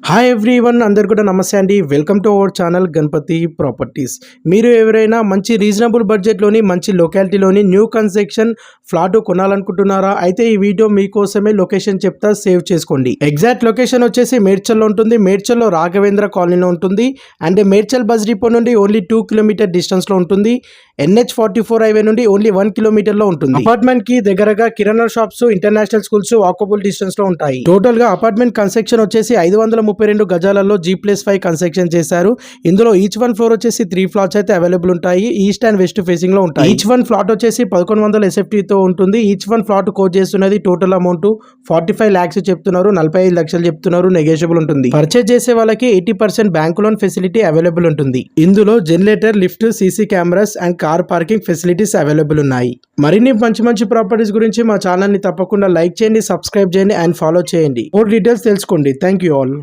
Hi everyone, అందరు కూడా నమస్తే అండి. Welcome to our channel Ganapathi properties. మీరు ఎవరైనా మంచి రీజనబుల్ బడ్జెట్లోని మంచి లొకాలిటీలోని న్యూ కన్స్ట్రక్షన్ ఫ్లాట్ కొనాలనుకుంటున్నారా? అయితే ఈ వీడియో మీకోసమే. లొకేషన్ చెప్తా, సేవ్ చేసుకోండి. ఎగ్జాక్ట్ లొకేషన్ వచ్చేసి మేడ్చల్లో ఉంటుంది. మేడ్చల్లో రాఘవేంద్ర కాలనీలో ఉంటుంది. అండ్ మేడ్చల్ బస్ డిపో నుండి ఓన్లీ 2 కిలోమీటర్ డిస్టెన్స్లో ఉంటుంది. NH44 హైవే నుండి ఓన్లీ 1 కిలోమీటర్లో ఉంటుంది. అపార్ట్మెంట్ కి దగ్గరగా kirana shops, international schools walkable distance లో ఉంటాయి. టోటల్ గా అపార్ట్మెంట్ కన్స్ట్రక్షన్ వచ్చేసి 532 గజాలలో G+5 కన్స్ట్రక్షన్ చేశారు. ఇందులో ఈచ్ వన్ ఫ్లోర్ వచ్చేసి 3 ఫ్లాట్స్ అయితే అవైలబుల్ ఉంటాయి. ఈస్ట్ అండ్ వెస్ట్ ఫేసింగ్ లో ఉంటాయి. ఈచ్ వన్ ఫ్లాట్ వచ్చేసి 1100 SFT తో ఉంటుంది. ఈచ్ వన్ ఫ్లాట్ కోట్ చేస్తున్నది టోటల్ అమౌంట్ 45 lakhs చెప్తున్నారు. 45 లక్షలు చెప్తున్నారు. నెగోషియబుల్ ఉంటుంది. పర్చేజ్ చేసే వాళ్ళకి 80% బ్యాంక్ లోన్ ఫెసిలిటీ అవైలబుల్ ఉంటుంది. ఇందులో generator, lift, CC cameras and car parking facilities available ఉన్నాయి. మరిన్ని మంచి ప్రాపర్టీస్ గురించి మా ఛానల్ ని తప్పకుండా లైక్ చేయండి, సబ్స్క్రైబ్ చేయండి అండ్ ఫాలో చేయండి. మోర్ డీటెయిల్స్ తెలుసుకోండి. Thank you all.